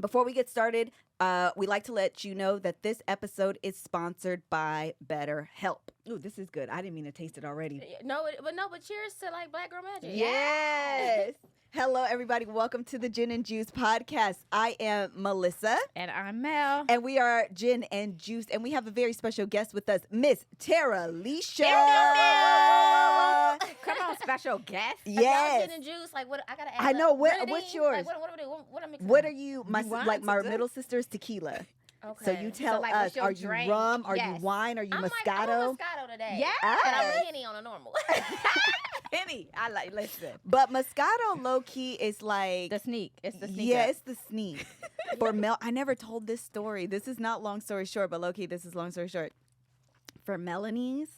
Before we get started, we like to let you know that this episode is sponsored by BetterHelp. Ooh, this is good. I didn't mean to taste it already. But cheers to like Black Girl Magic. Yes. Hello, everybody. Welcome to the Gin and Juice podcast. I am Melissa. And I'm Mel. And we are Gin and Juice. And we have a very special guest with us, Miss Tara Alicia. Come on, special guest. Yes. Gin and Juice. Like, what? I gotta ask. I know. Grenadine? What's yours? Like, what do we do? What am I mixing? What are you? My wine? my middle sister's tequila. Okay. So you tell like, us, what's your are you drink? rum? Are you Yes. wine? Are you I'm Moscato? Like, I'm Moscato today. Yeah. But I'm Yes. Henny on a normal. Penny. I like, listen. But Moscato low key is like The sneak. It's the sneak. yeah, it's the sneak. For Mel, I never told this story. This is not long story short, but low key, this is long story short. For Melanie's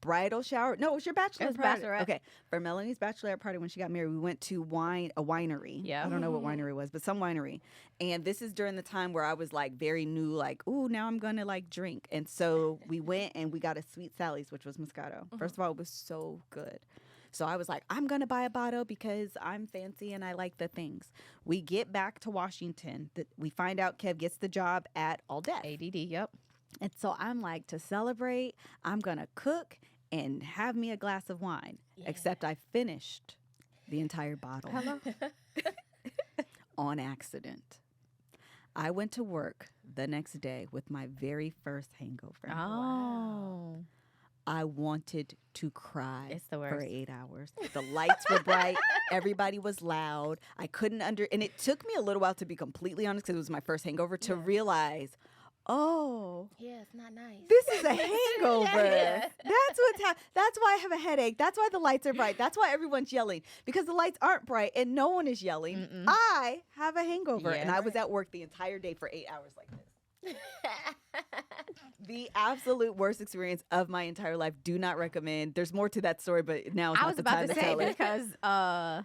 bridal shower. No, it was your bachelor It was party. bachelorette. Okay, for Melanie's bachelorette party when she got married, we went to a winery. Yeah. I don't know what winery it was, but some winery. And this is during the time where I was like very new, like, ooh, now I'm gonna like drink. And so we went and we got a Sweet Sally's, which was Moscato. First of all, it was so good. So I was like, I'm going to buy a bottle because I'm fancy and I like the things. We get back to Washington. We find out Kev gets the job at All Deaf. ADD, yep. And so I'm like, to celebrate, I'm going to cook and have me a glass of wine. Yeah. Except I finished the entire bottle. Hello? On accident. I went to work the next day with my very first hangover. Oh. I wanted to cry It's the for worst. 8 hours. The lights were bright. Everybody was loud. I couldn't and it took me a little while, to be completely honest, because it was my first hangover, to realize, oh, Yeah, it's not nice. this is a hangover. Yeah. That's why I have a headache. That's why the lights are bright. That's why everyone's yelling, because the lights aren't bright and no one is yelling. Mm-mm. I have a hangover. And Yes. I was at work the entire day for 8 hours like this. The absolute worst experience of my entire life. Do not recommend. There's more to that story, but now it's I not was the about time to to say tell it. because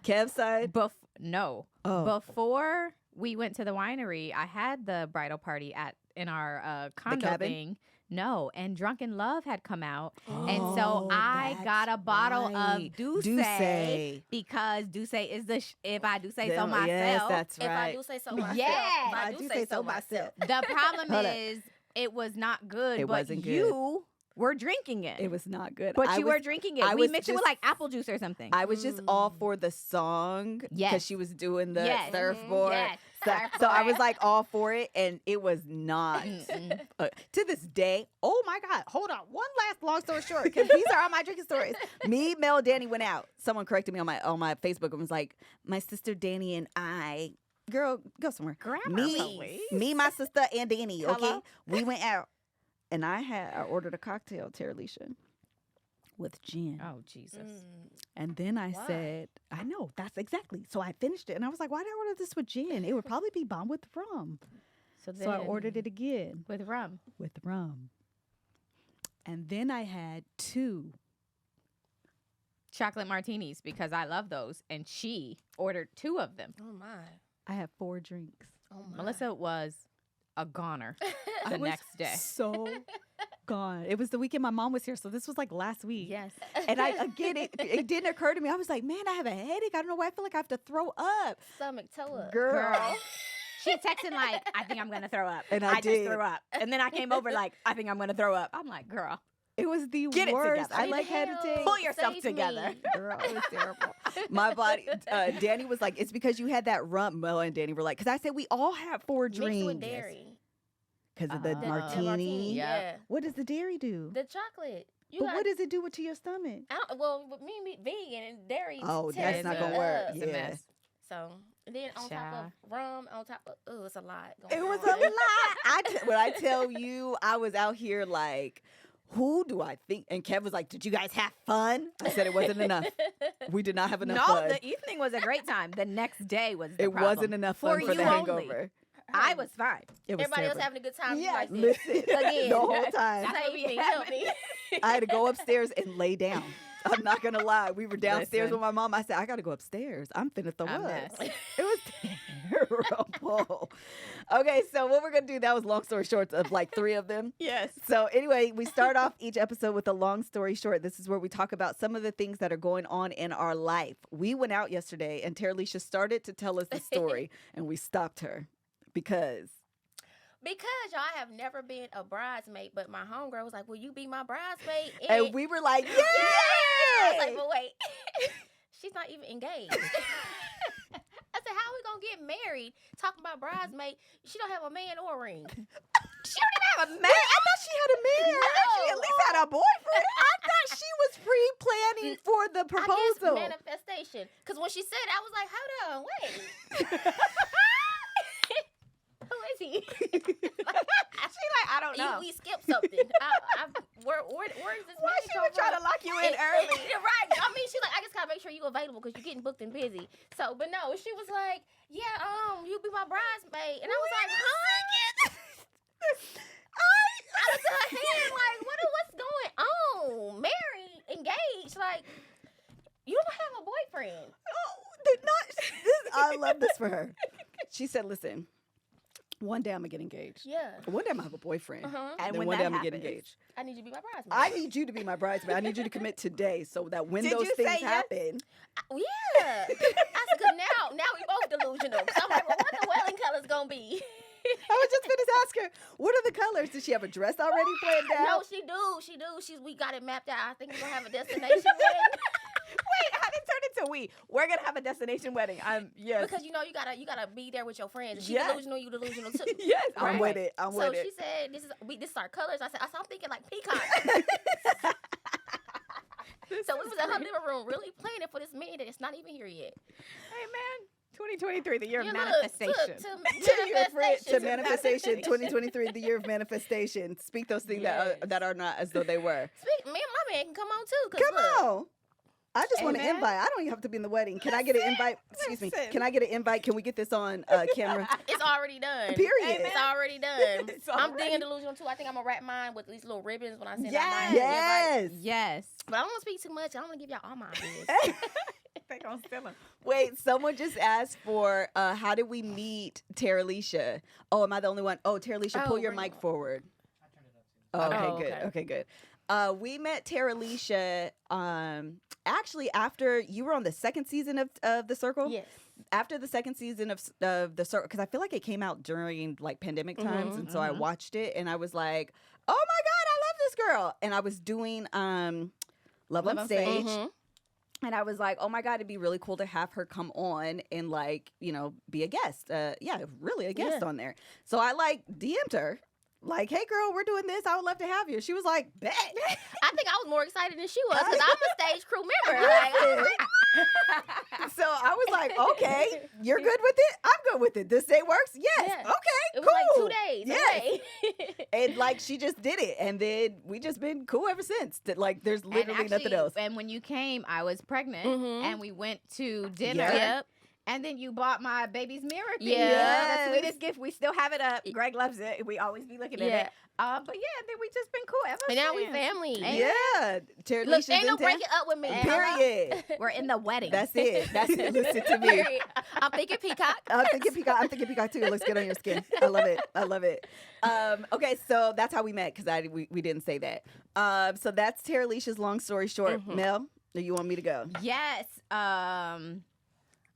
Kev's side? no. Oh. Before we went to the winery, I had the bridal party in our condo cabin? thing. No, and Drunken Love had come out. And Oh, so I that's got a bottle right. of Douce because Douce is if I do say so myself. Yes, that's If I right. do say so myself. Yeah. If I do say so myself. The problem Hold up. is it was not good, It but wasn't good. you were drinking it. It was not good. but I you was, were drinking it. I We was mixed it with just- like apple juice or something. I was just all for the song because Yes. she was doing the Yes. surfboard. Yes. So I was like all for it, and it was not. Mm-mm. To this day, oh my God, hold on. One last long story short, because these are all my drinking stories. Me, Mel, Danny went out. Someone corrected me on my Facebook and was like, my sister Danny and I, girl, go somewhere. Grammar Me, police. my sister, and Danny, okay? Hello? We went out, and I ordered a cocktail, Tara Alicia, with gin. Oh Jesus! And then I Why? said, I know, that's exactly. So I finished it, and I was like, why did I order this with gin? It would probably be bomb with rum. So So I ordered it again with rum. with rum. And then I had 2. Chocolate martinis because I love those, and she ordered 2 of them. Oh my. I had 4 drinks. Oh my. Melissa was a goner I the was next day. So gone. It was the weekend my mom was here, so this was like last week. Yes. And it didn't occur to me. I was like, man, I have a headache. I don't know why I feel like I have to throw up. Stomach toe up. Girl. She texted like, I think I'm gonna throw up. And I just did. threw up. And then I came over like, I think I'm gonna throw up. I'm like, girl, It was the Get it worst. together. I like had to Hell, take. pull yourself save together. me. Girl, it was terrible. My body, Danny was like, it's because you had that rum. Mel and Danny were like, because I said we all had 4 Mixed drinks. with dairy. Because of the The martini. Yeah. Yeah. What does the dairy do? The chocolate. You But got, what does it do to your stomach? well, with me vegan and dairy. Oh, tears that's not me gonna up. work. It's a Yeah. mess. So and then on top Child. of rum, on top of it's a lot. It going was on. a lot. When I tell you, I was out here like, who do I think? And Kev was like, did you guys have fun? I said it wasn't enough. We did not have enough No, fun. the evening was a great time. The next day was the It problem. wasn't enough fun for you the only. hangover. I was fine. It was Everybody else terrible. having a good time. Yeah, like listen, Again. the whole time. That's what Save we me, had. help me. I had to go upstairs and lay down. I'm not gonna lie. We were downstairs Listen. with my mom. I said, I gotta go upstairs. I'm finna throw A up. mess. It was terrible. Okay, so what we're gonna do, that was long story shorts of like 3 of them. Yes. So anyway, we start off each episode with a long story short. This is where we talk about some of the things that are going on in our life. We went out yesterday and Tara Alicia started to tell us the story and we stopped her because y'all have never been a bridesmaid, but my homegirl was like, "Will you be my bridesmaid?" and we were like, I yeah. was like, "But wait, she's not even engaged." I said, "How are we gonna get married? Talking about bridesmaid, she don't have a man or a ring." She don't even have a man. I thought she had a man. She at least had a boyfriend. I thought she was pre-planning for the I proposal. guess manifestation. Because when she said it, I was like, "Hold on, wait." Who is he? She like, I don't know. We skipped something. Where is this? Why she would try to lock you in early? Right. I mean, she's like, I just gotta make sure you available because you're getting booked and busy. So, but no, she was like, yeah, you be my bridesmaid, and I was like, huh? I was in her head like, what's going on? Married, engaged, like you don't have a boyfriend. I love this for her. She said, listen, one day I'm going to get engaged. Yeah. One day I'm going to have a boyfriend. And then when one day that I'm going to get happens, engaged. I need you to be my bridesmaid. I need you to be my bridesmaid. I need you to commit today so that when Did those you things say yes? happen. Yeah. I said, 'cause now we both delusional. 'Cause I'm like, well, what the wedding color's gonna be? I was just going to ask her, what are the colors? Does she have a dress already planned No, out? she do. We got it mapped out. I think we're gonna have a destination wedding. Wait, how did it turn into we? We're gonna have a destination wedding. Yes. Because you gotta be there with your friends. She Yes. delusional, you delusional too. Yes, I'm right. with it. I'm So with she it. said, "This is our colors." I said, "I'm thinking like peacock." So we was in her living room, really planning for this man that it's not even here yet. Hey man, 2023, the year of You manifestation. To manifestation, 2023, the year of manifestation. Speak those things that are not as though they were. My man can come on too. 'Cause Come look, on. I just want an Amen. invite. I don't even have to be in the wedding. Can I get an invite? Excuse me. Listen. Can I get an invite? Can we get this on camera? It's already done. Period. It's already done. It's I'm already- being delusional too. I think I'm gonna wrap mine with these little ribbons when I send out Yes. mine. Yes. Yes. But I don't want to speak too much. I don't want to give y'all all my ideas. They gonna steal them. Wait, someone just asked for how did we meet Tara Alicia? Oh, am I the only one? Oh, Tara Alicia, pull your bring mic it up. forward. Oh, okay, Oh, good. okay. Okay, good. We met Tara Alicia actually after you were on the second season of The Circle. Yes. After the second season of The Circle, because I feel like it came out during like pandemic times, and so I watched it and I was like, oh my God, I love this girl. And I was doing Love on Stage. And I was like, oh my God, it'd be really cool to have her come on and like, be a guest. Really a guest on there. So I like DM'd her. Like, hey girl, we're doing this. I would love to have you. She was like, bet. I think I was more excited than she was because I'm a stage crew member. Like, I'm like, So I was like, okay, you're good with it? I'm good with it. This day works? Yes. Yeah. Okay, it was cool. like 2 days. Yes. Okay. And like she just did it. And then we just been cool ever since. Like there's literally nothing else. And when you came, I was pregnant, and we went to dinner. Yep. And then you bought my baby's mirror thing. Yes. The sweetest gift. We still have it up. Greg loves it. We always be looking at Yeah. it. But yeah, then we just been cool ever And now we since. family. Yeah. Tara Look, Alicia's ain't no in town. breaking up with me. Period. We're in the wedding. That's it. That's it. Listen to me. Period. I'm thinking peacock. I'm thinking peacock too. It looks good on your skin. I love it. I love it. Okay, so that's how we met because we didn't say that. So that's Tara Alicia's long story short. Mel, do you want me to go? Yes.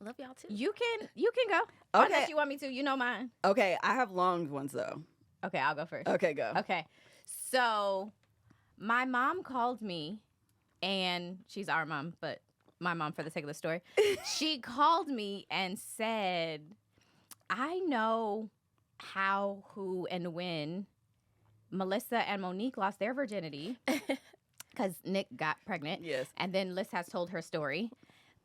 Love y'all too. You can go. Okay. Unless you want me to. You know mine. Okay, I have long ones though. Okay, I'll go first. Okay, go. Okay. So my mom called me, and she's our mom, but my mom for the sake of the story. She called me and said, I know how, who, and when Melissa and Monique lost their virginity because Nick got pregnant. Yes. And then Liz has told her story.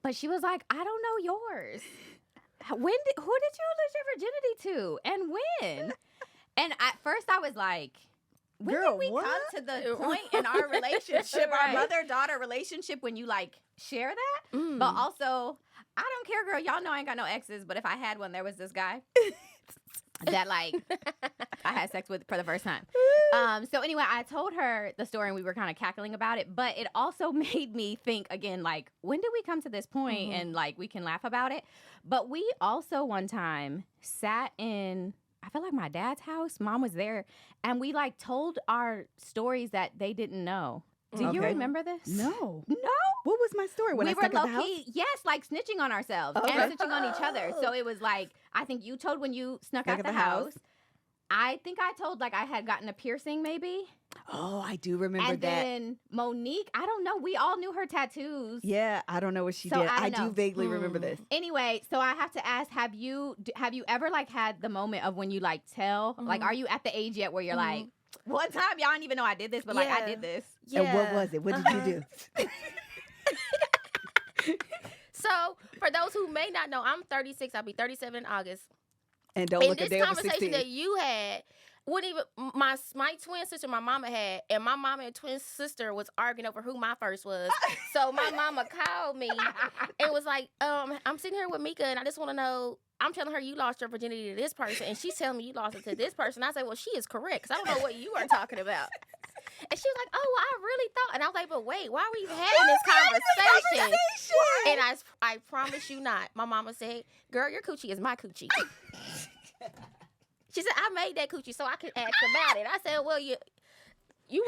But she was like, I don't know yours. Who did you lose your virginity to? And when? And at first I was like, when Girl, did we what? come to the point in our relationship, our Right. mother-daughter relationship, when you like share that? Mm. But also, I don't care, girl. Y'all know I ain't got no exes, but if I had one, there was this guy that like I had sex with for the first time. So anyway, I told her the story and we were kind of cackling about it, but it also made me think again, like, when did we come to this point? And like we can laugh about it. But we also one time sat in, I feel like my dad's house. Mom was there, and we like told our stories that they didn't know. Do you Okay. remember this? No. No. What was my story when We I were stuck at low the house? key, yes, like snitching on ourselves Okay. and snitching on each other. So it was like, I think you told when you snuck out the house. I think I told like I had gotten a piercing maybe. Oh, I do remember And that. then Monique, I don't know. We all knew her tattoos. Yeah, I don't know what she So did. I I don't know. do vaguely remember this. Anyway, so I have to ask, have you ever like had the moment of when you like tell, like, are you at the age yet where you're like, one time y'all didn't even know I did this, but like I did this. Yeah. And what was it? What did you do? So, for those who may not know, I'm 36. I'll be 37 in August. And don't And look a this day over conversation 16. that you had, wouldn't even my twin sister, my mama had, and my mama and twin sister was arguing over who my first was. So my mama called me and was like, I'm sitting here with Mika, and I just want to know. I'm telling her you lost your virginity to this person, and she's telling me you lost it to this person. I said, well, she is correct, because I don't know what you are talking about. And she was like, oh, well, I really thought. And I was like, but wait, why are we even having this conversation? And I promise you not. My mama said, girl, your coochie is my coochie. She said, I made that coochie so I could ask about it. I said, well, you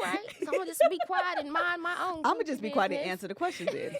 right. So I'm going to just be quiet and mind my own I'm going to just be quiet and business. answer the questions then.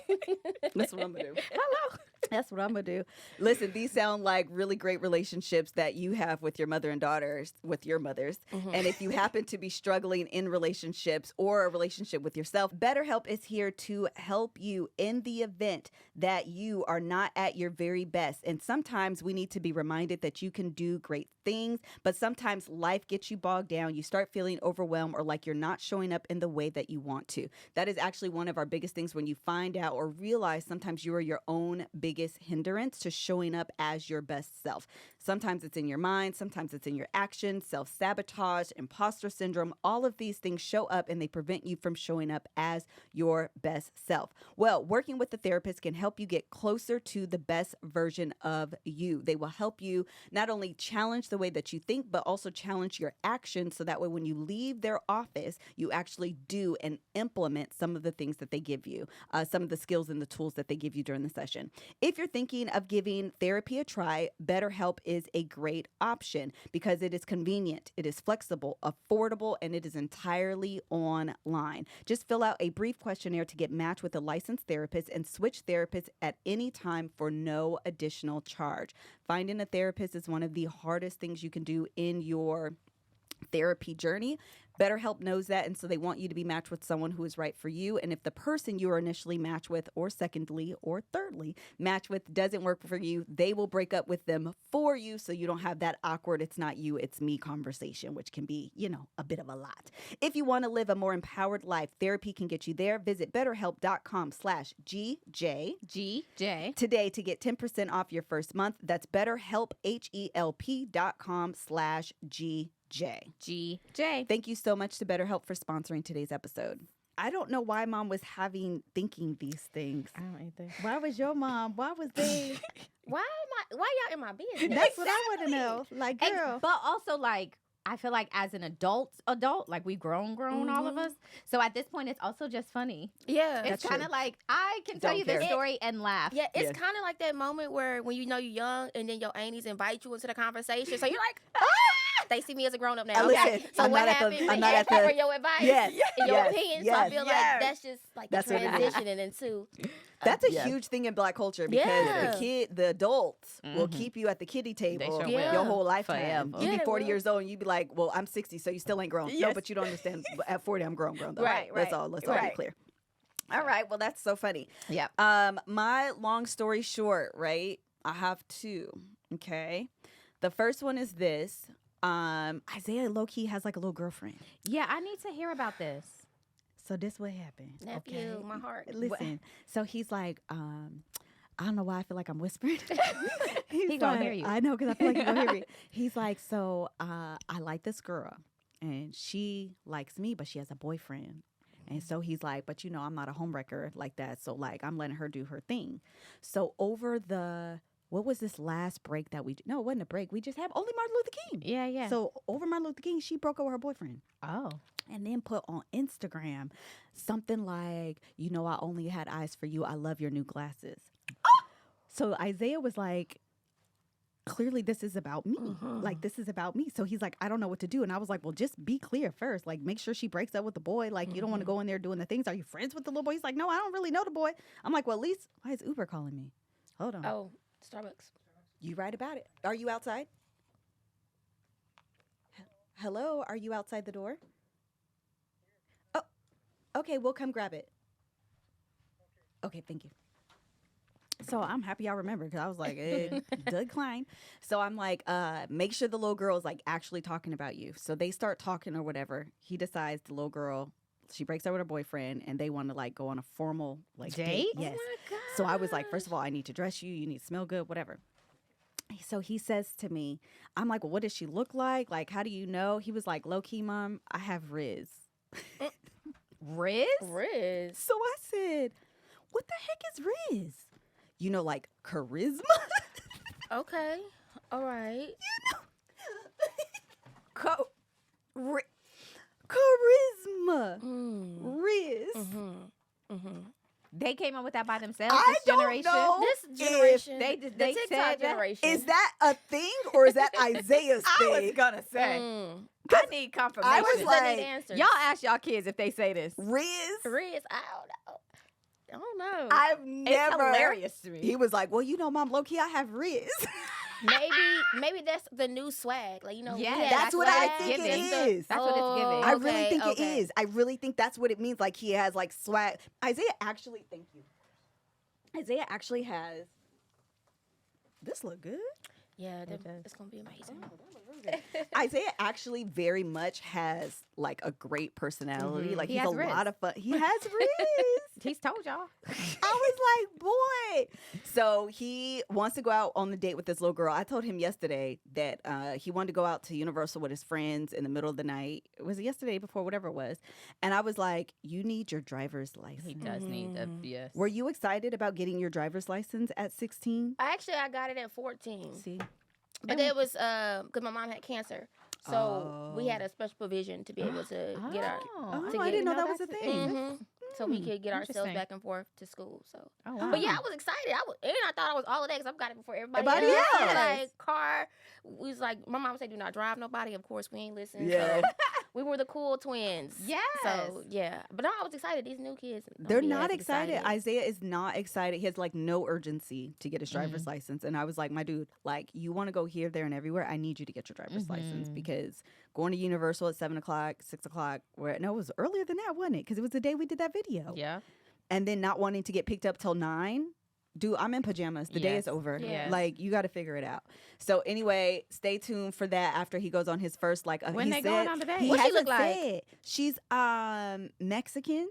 That's what I'm going to do. Hello. That's what I'm going to do. Listen, these sound like really great relationships that you have with your mother and daughters, with your mothers. And if you happen to be struggling in relationships or a relationship with yourself, BetterHelp is here to help you in the event that you are not at your very best. And sometimes we need to be reminded that you can do great things, but sometimes life gets you bogged down. You start feeling overwhelmed or like you're not showing up in the way that you want to. That is actually one of our biggest things when you find out or realize sometimes you are your own biggest hindrance to showing up as your best self. Sometimes it's in your mind, sometimes it's in your actions, self-sabotage, imposter syndrome. All of these things show up and they prevent you from showing up as your best self. Well, working with a therapist can help you get closer to the best version of you. They will help you not only challenge the way that you think, but also challenge your actions so that way when you leave their office, you actually do and implement some of the things that they give you, some of the skills and the tools that they give you during the session. If you're thinking of giving therapy a try, BetterHelp is a great option because it is convenient, it is flexible, affordable, and it is entirely online. Just fill out a brief questionnaire to get matched with a licensed therapist and switch therapists at any time for no additional charge. Finding a therapist is one of the hardest things you can do in your therapy journey. BetterHelp knows that, and so they want you to be matched with someone who is right for you. And if the person you are initially matched with, or secondly, or thirdly matched with doesn't work for you, they will break up with them for you so you don't have that awkward, it's not you, it's me conversation, which can be, a bit of a lot. If you want to live a more empowered life, therapy can get you there. Visit BetterHelp.com/GJ today to get 10% off your first month. That's BetterHelp, HELP.com/GJ. GJ. Thank you so much to BetterHelp for sponsoring today's episode. I don't know why mom was thinking these things. I don't either. Why was your mom? Why was they? Why y'all in my business? That's what I want to know. Like, girl. But also, like, I feel like as an adult, like we've grown, all of us. So at this point, it's also just funny. Yeah. It's That's kind of true. like, I can tell Don't you this care. story and laugh. Yeah, it's Yeah. kind of like that moment where when you know you're young and then your aunties invite you into the conversation. So you're like, they see me as a grown up now. Okay. Listen, So I'm what not at the- happened? I'm They not asked at the- for your advice Yes, and your yes, opinion. So yes, I feel yes. like that's just like That's the what it is. transitioning into. That's a Yeah. huge thing in Black culture because Yeah. the adults will Mhm. keep you at the kiddie table sure will. your whole lifetime. Forever. You Yeah, be they 40 will. years old and you be like, well, I'm 60, so you still ain't grown. No, Yes. but you don't understand. At 40, I'm grown though. Right, Let's right, all be clear. All right. Well, that's so funny. Yep. My long story short, right? I have two. Okay. The first one is this. Isaiah low-key has like a little girlfriend. Yeah, I need to hear about this. So this what happened. Nephew, okay? my heart. Listen. So he's like, I don't know why I feel like I'm whispering. He gonna hear you. I know, because I feel like he's gonna hear me. He's like, so I like this girl, and she likes me, but she has a boyfriend. And so he's like, but I'm not a homewrecker like that. So like, I'm letting her do her thing. So over what was this last break that no, it wasn't a break. We just had only Martin Luther King. Yeah. So over Martin Luther King, she broke up with her boyfriend. Oh. And then put on Instagram something like, I only had eyes for you. I love your new glasses. So Isaiah was like, clearly this is about me. Like, this is about me. So he's like, I don't know what to do. And I was like, well, just be clear first. Like, make sure she breaks up with the boy. Like, you don't want to go in there doing the things. Are you friends with the little boy? He's like, no, I don't really know the boy. I'm like, well, at least, why is Uber calling me? Hold on. Oh, Starbucks. You right about it. Are you outside? Hello? Are you outside the door? Oh, okay. We'll come grab it. Okay, thank you. So I'm happy I remembered because I was like, decline. So I'm like, make sure the little girl is like actually talking about you. So they start talking or whatever. He decides the little girl, she breaks up with her boyfriend and they want to like go on a formal like date. Yes. Oh my God. So I was like, first of all, I need to dress you. You need to smell good, whatever. So he says to me, I'm like, well, what does she look like? Like, how do you know? He was like, low key, mom, I have Riz. Riz? Riz. So I said, what the heck is Riz? You know, like charisma? Okay. All right. Charisma. Mm. Riz. They came up with that by themselves. I This don't generation. know. This generation. they the said TikTok that. generation. Is that a thing or is that Isaiah's I thing? was gonna say. Mm. I need confirmation. I was Questions like, that need answers. y'all ask y'all kids if they say this. Riz? Riz. I don't know. I've It's never. hilarious to me. He was like, well, you know, mom, low key, I have Riz. Maybe that's the new swag. Like, you know, Yeah, we had That's what I swag. think it giving. is. That's what it's giving. I Okay, really think okay. it is. I really think that's what it means. Like he has like swag. Isaiah actually, thank you. Isaiah actually has. This look good. Yeah, It does. it's gonna be amazing. Isaiah actually very much has like a great personality. Like He he's has a Riz. lot of fun. He has Riz. He's told y'all. I was like, boy. So he wants to go out on the date with this little girl. I told him yesterday that he wanted to go out to Universal with his friends in the middle of the night. Was it yesterday before, whatever it was? And I was like, you need your driver's license. He does need a yes. Were you excited about getting your driver's license at 16? I got it at 14. See? But it was because my mom had cancer. So we had a special provision to be able to get our Oh, to I get- didn't know that that's was a a thing. Mhm. So we could get ourselves Interesting. back and forth to school. So, Oh, wow. but yeah, I was excited. And I thought I was all of that because I've got it before everybody Everybody else. else. Like car, we was like my mom said, do not drive nobody. Of course, we ain't listen. Yeah. So we were the cool twins. Yes. So yeah, but no, I was excited. These new kids, don't They're be not as excited. Isaiah is not excited. He has like no urgency to get his driver's license. And I was like, my dude, like you want to go here, there, and everywhere. I need you to get your driver's license because going to Universal at 7 o'clock, 6 o'clock, it was earlier than that, wasn't it? Because it was the day we did that video. Yeah. And then not wanting to get picked up till 9. Dude, I'm in pajamas. The day is Yes. over. Yes. Like, you got to figure it out. So, anyway, stay tuned for that after he goes on his first, like, When he they said, going on the date? He What she hasn't look like? said. She's Mexican.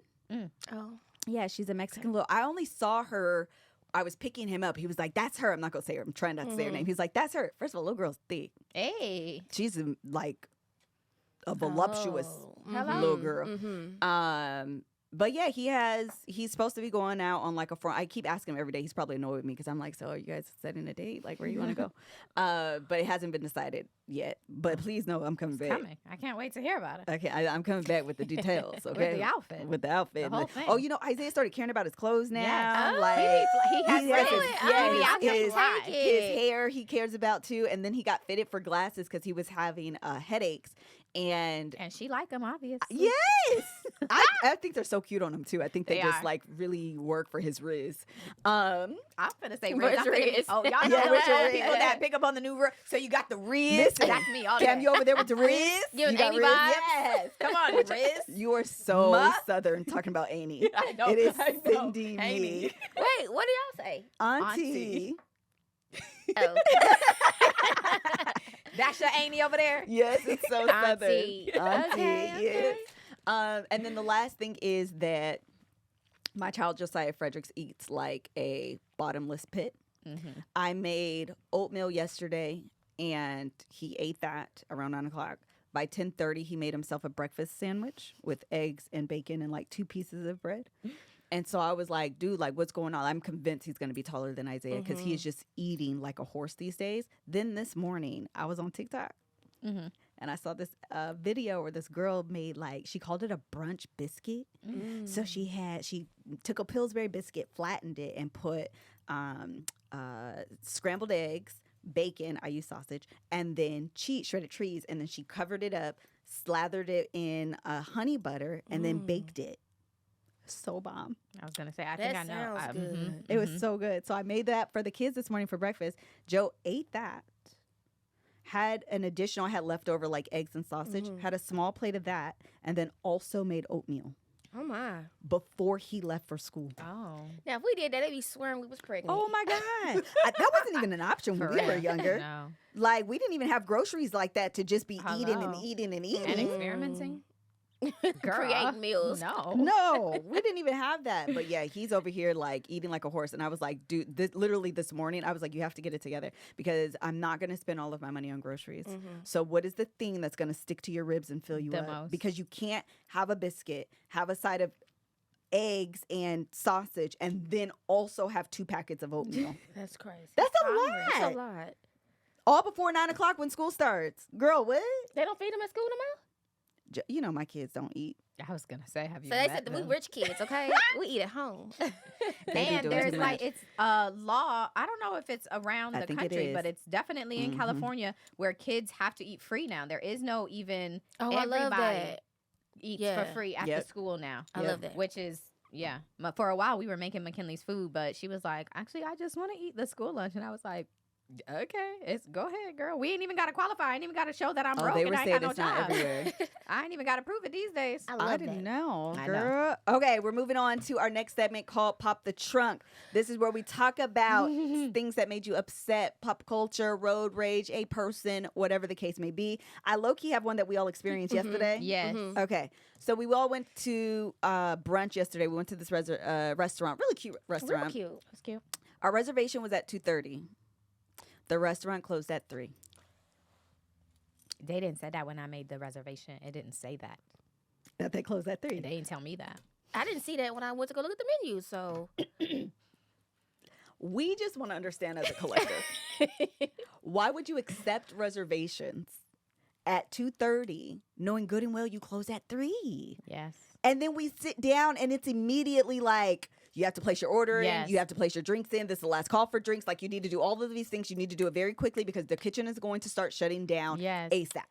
Oh, Yeah, she's a Mexican little. I only saw her. I was picking him up. He was like, that's her. I'm not going to say her. I'm trying not to say her name. He was like, that's her. First of all, little girl's thick. Hey. She's like a voluptuous Hello. little girl. Mm-hmm. But yeah, he's supposed to be going out on like a front. I keep asking him every day. He's probably annoyed with me because I'm like, so are you guys setting a date? Like, where you want to go? But it hasn't been decided yet. But please know I'm coming back. Coming. I can't wait to hear about it. Okay, I'm coming back with the details. Okay, the outfit. With the outfit. The whole thing. Oh, you know, Isaiah started caring about his clothes now. Yes. Oh, Like he has he has really? his, Oh, yeah, he be out here his, fly. his hair he cares about too. And then he got fitted for glasses because he was having headaches. And she like him, obviously. yes, I think they're so cute on him too. I think they They just are. like really work for his Riz. I'm finna say Where's Riz. I'm finna- Riz? Oh, y'all Yeah, know where's your people Riz? that pick up on the new Riz. So you got the Riz. Listen, That's me all Cam, day. you over there with the Riz? Giving You got Amy Riz? vibes? Yes. Come on, Riz. You are so Ma. Southern talking about Annie. I know. It is I know. sending me. Amy. Wait, what do y'all say? Auntie. Oh, That's your Amy over there? Yes, it's so Southern. Auntie. Auntie, Okay, yes. okay. And then the last thing is that my child Josiah Fredericks eats like a bottomless pit. Mm-hmm. I made oatmeal yesterday, and he ate that around 9 o'clock. By 10:30, he made himself a breakfast sandwich with eggs and bacon and like 2 pieces of bread. And so I was like, dude, like, what's going on? I'm convinced he's going to be taller than Isaiah because he is just eating like a horse these days. Then this morning, I was on TikTok. And I saw this video where this girl made like, she called it a brunch biscuit. So she took a Pillsbury biscuit, flattened it, and put scrambled eggs, bacon, I use sausage, and then cheese, shredded cheese, and then she covered it up, slathered it in honey butter, and then baked it. So bomb. I was gonna say, I That think I know. sounds good. It was so good. So I made that for the kids this morning for breakfast. Joe ate that. Had an additional, I had leftover like eggs and sausage, had a small plate of that, and then also made oatmeal Oh my. before he left for school. Oh, Now if we did that, they'd be swearing we was pregnant. Oh my God. That wasn't even an option when for we real. were younger. No. Like, we didn't even have groceries like that to just be eating and Hello. eating and And eating. experimenting. Girl. Create meals. No. No, we didn't even have that. But yeah, he's over here like eating like a horse. And I was like, dude, literally this morning, I was like, you have to get it together because I'm not going to spend all of my money on groceries. So what is the thing that's going to stick to your ribs and fill you The up? most. Because you can't have a biscuit, have a side of eggs and sausage, and then also have 2 packets of oatmeal. That's crazy. That's a hungry. That's lot. a lot. All before 9 o'clock when school starts. Girl, what? They don't feed them at school no more? You know my kids don't eat. I was gonna say, have you? So they met said that we them? rich kids, okay? We eat at home. They be And doing there's too like much. it's a law. I don't know if it's around I the think it country, but is. it's definitely in Mhm. California where kids have to eat free now. There is no even Oh, I love everybody that. eats Yeah. for free at Yep. the school now. I love that. Which is But for a while we were making McKinley's food, but she was like, actually, I just want to eat the school lunch, and I was like, okay, go ahead, girl. We ain't even got to qualify. I ain't even got to show that I'm broke they and were I ain't saying got no it's not job. everywhere. I ain't even got to prove it these days. I love I didn't that. know, I know. girl. Okay, we're moving on to our next segment called Pop the Trunk. This is where we talk about things that made you upset, pop culture, road rage, a person, whatever the case may be. I low-key have one that we all experienced yesterday. Yes. Okay, so we all went to brunch yesterday. We went to this restaurant, really cute restaurant. Real cute. That's cute. Our reservation was at 2:30. The restaurant closed at 3. They didn't say that when I made the reservation. It didn't say that. That they closed at 3. They didn't tell me that. I didn't see that when I went to go look at the menu, so We just want to understand as a collective. Why would you accept reservations at 2:30 knowing good and well you close at 3? Yes. And then we sit down and it's immediately like, you have to place your order in, Yes. you have to place your drinks in. This is the last call for drinks. Like, you need to do all of these things. You need to do it very quickly because the kitchen is going to start shutting down Yes. ASAP.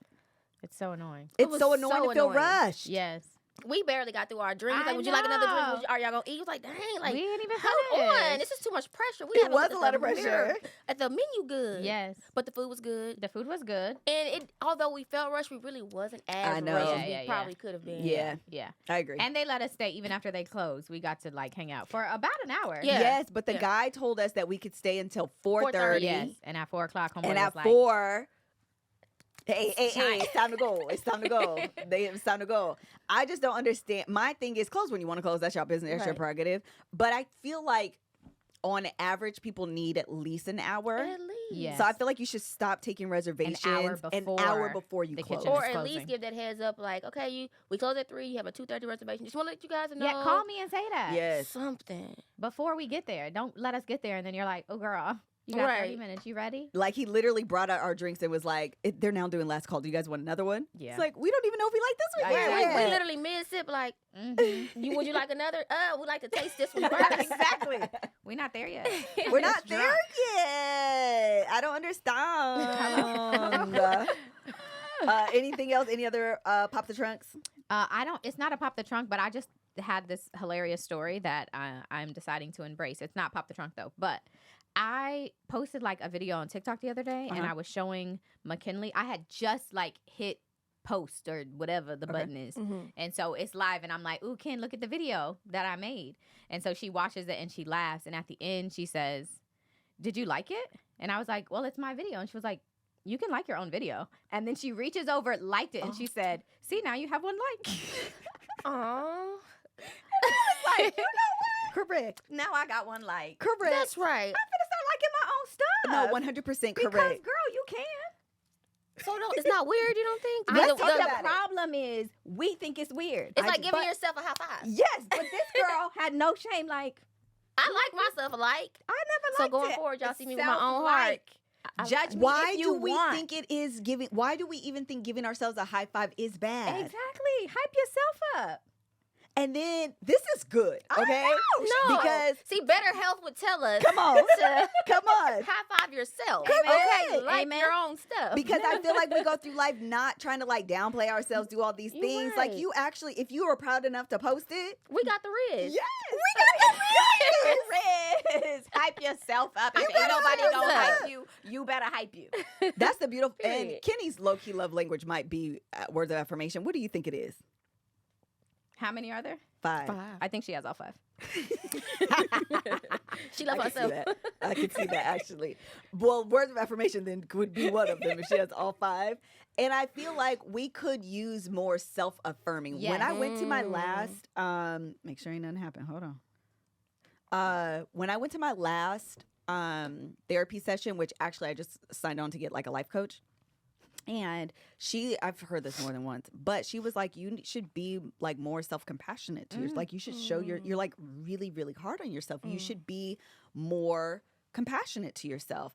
It's so annoying. It's was so annoying so to feel annoying. rushed. Yes. we barely got through our drinks. I Like, would you like another drink? know. Are y'all gonna eat? It was like, dang, like we ain't even hold on. finished. This is too much pressure. We It haven't was looked a at lot the of pressure. mirror. At the menu good. Yes. But the food was good. The food was good. And although we felt rushed, we really wasn't as I know. rushed Yeah, as we yeah, probably could have been. Yeah. Yeah. I agree. And they let us stay even after they closed. We got to like hang out for about an hour. Yeah. Yes, but the Yeah. guy told us that we could stay until 4:30. 4:30. Yes. And at 4 o'clock, homeboy And was at like, 4, hey, time. it's time to go. It's time to go. It's time to go. I just don't understand. My thing is, close when you want to close. That's your business. That's your Right. prerogative. But I feel like on average, people need at least an hour. At least. Yes. So I feel like you should stop taking reservations an hour before you the close. kitchen Or is at closing. least give that heads up, like, okay, we close at 3. You have a 2:30 reservation. Just want to let you guys know. Yeah, call me and say that. Yes. Something. Before we get there. Don't let us get there and then you're like, oh, girl, you got 30 Right. minutes. You ready? Like, he literally brought out our drinks and was like, they're now doing last call. Do you guys want another one? Yeah. It's like, we don't even know if we like this one Right, yet. We literally mid-sip, like, Mm-hmm. would you like another? We'd like to taste this one first. Exactly. We're not there yet. We're Just not there drunk. yet. I don't understand. Anything else? Any other pop the trunks? It's not a pop the trunk, but I just had this hilarious story that I'm deciding to embrace. It's not pop the trunk though, but I posted like a video on TikTok the other day and Uh-huh. I was showing McKinley. I had just like hit post or whatever the Okay. button is. Mhm. And so it's live and I'm like, ooh, Ken, look at the video that I made. And so she watches it and she laughs. And at the end she says, did you like it? And I was like, well, it's my video. And she was like, you can like your own video. And then she reaches over, liked it, and she said, see, now you have one like. Aw. Like, you know what? Correct. Now I got one like. Correct. That's right. I'm finna start liking my own stuff. No, 100% Because, correct. girl, you can. So it's not weird, you don't think? Let's The- talk the- about The problem is we think it's weird. It's like giving but- yourself a high five. Yes, but this girl had no shame. Like, I like myself alike. I never So liked going it. forward, y'all see me with my own heart. Self-like. Judge me Why if do you we want. think it is giving? Why do we even think giving ourselves a high five is bad? Exactly. Hype yourself up. And then this is good, okay? No, Because see, BetterHelp would tell us. come on, to come on. high five yourself. Come Okay, on. like Amen. your own stuff. Because I feel like we go through life not trying to like downplay ourselves, do all these You're things. right. Like you actually, if you are proud enough to post it, we got the Riz. yes, we got Riz, hype yourself up. If You ain't better nobody hype gonna yourself hype you, you better hype you. That's the beautiful. And Period. Kenny's low key love language might be words of affirmation. What do you think it is? How many are there? 5. I think she has all 5. She loves I can see herself. that. I can see that actually. Well, words of affirmation then could be one of them if she has all 5. And I feel like we could use more self-affirming. When Yes. I went to my last, make sure ain't nothing happened. Hold on. When I went to my last therapy session, which actually I just signed on to get like a life coach. And I've heard this more than once, but she was like, you should be like more self-compassionate to yourself. Like you should show you're like really, really hard on yourself. You should be more compassionate to yourself.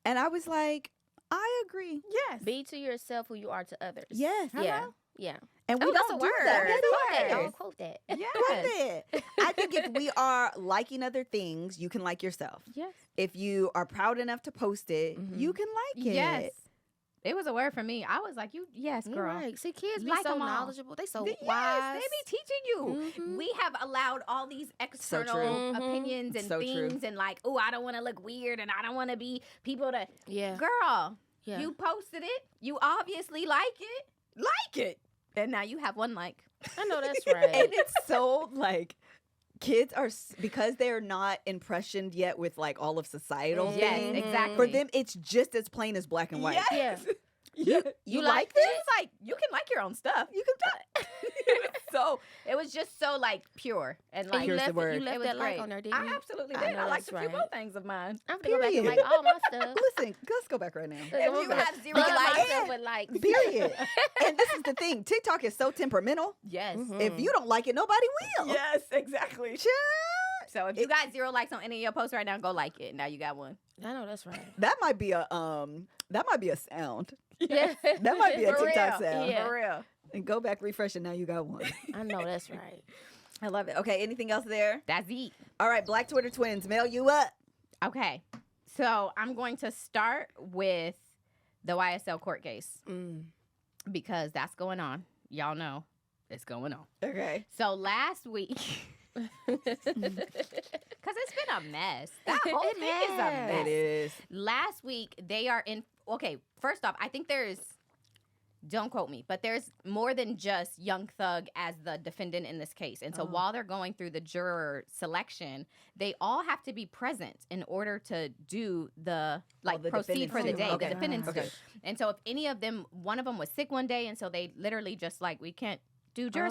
And I was like, I agree. Yes. Be to yourself who you are to others. Yes. Yeah. Yeah. And we Oh, that's don't a do word. that. Quote that, Yes. y'all. Quote that. Yes. Quote it. I think if we are liking other things, you can like yourself. Yes. If you are proud enough to post it, you can like it. Yes. It was a word for me. I was like, yes, You're girl. right. See, kids be Like so 'em all. knowledgeable. They so Yes, wise. they be teaching you. Mhm. We have allowed all these external true. Mhm. opinions and So true. things and like, oh, I don't want to look weird and I don't want to be people to. Yeah. Girl, Yeah. you posted it. You obviously like it. Like it. And now you have one like. I know that's And right. it's so like kids are because they're not impressioned yet with like all of societal Mhm. Yes, things. exactly. For them, it's just as plain as black and white. Yes. Yeah. You like like this? this? Like you can like your own stuff. You can. So it was just so like pure and And like you Here's the left, word. you it left was that like great. on there, didn't I you? absolutely I did. know I liked that's a few right. more things of mine. I have to go back and Period. like all my stuff. Listen, let's go back right now. If you have zero Because my likes, stuff with likes. Period. And this is the thing. TikTok is so temperamental. yes. Mhm. If you don't like it, nobody will. Yes, exactly. Child. So if you got 0 likes on any of your posts right now, go like it. Now you got one. I know that's right. That might be a sound. Yeah. That might be a For TikTok real. sound. Yeah. For real. And go back, refresh, and now you got one. I know that's right. I love it. Okay, anything else there? That's it. All right, Black Twitter twins, mail you up. Okay. So I'm going to start with the YSL court case because that's going on. Y'all know it's going on. Okay. So last week, because it's been a mess. That whole It thing is a has. mess. It is. Last week, they are in. Okay, first off, I think there's. Don't quote me, but there's more than just Young Thug as the defendant in this case. And so while they're going through the juror selection, they all have to be present in order to do the the proceed for the defendants day, do. Okay. the defendants Okay. do. And so if any of them, one of them was sick one day, and so they literally just like, we can't do jury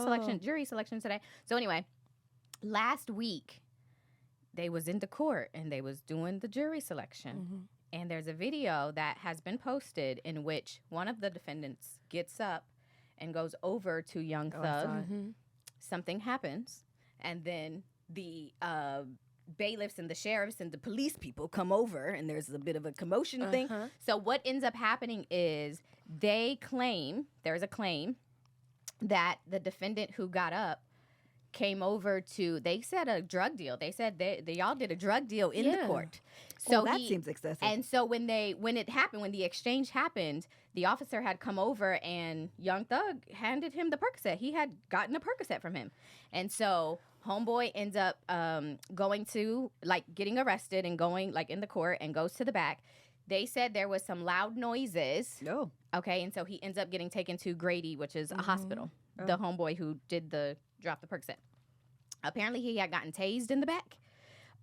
selection today. So anyway, last week they was into court and they was doing the jury selection. And there's a video that has been posted in which one of the defendants gets up and goes over to Young I Thug. saw it. Something happens, and then the bailiffs and the sheriffs and the police people come over, and there's a bit of a commotion thing. So what ends up happening is there's a claim that the defendant who got up came over to, they said a drug deal. They said they y'all did a drug deal in the court. So That seems excessive. and so when the exchange happened, the officer had come over and Young Thug handed him the Percocet. He had gotten a Percocet from him. And so homeboy ends up going to, like, getting arrested and going, like, in the court and goes to the back. They said there was some loud noises. No. Okay, and so he ends up getting taken to Grady, which is a hospital. The homeboy who did dropped the Percocet. Apparently he had gotten tased in the back.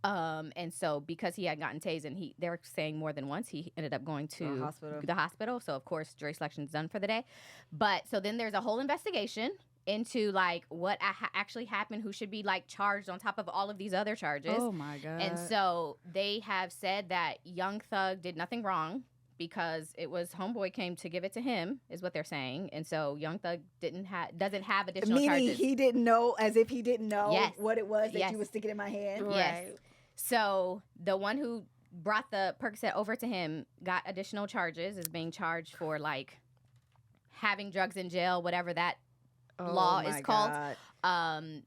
And so because he had gotten tased and they were saying more than once, he ended up going to the hospital. So of course jury selection is done for the day. But so then there's a whole investigation into like what actually happened, who should be like charged on top of all of these other charges. Oh my God. And so they have said that Young Thug did nothing wrong because it was homeboy came to give it to him, is what they're saying. And so Young Thug doesn't have additional Meaning charges. he didn't know, as if he didn't know Yes. what it was that Yes. you was sticking in my hand. Yes. So the one who brought the Percocet over to him got additional charges, is being charged for like having drugs in jail, whatever that law is my called. God.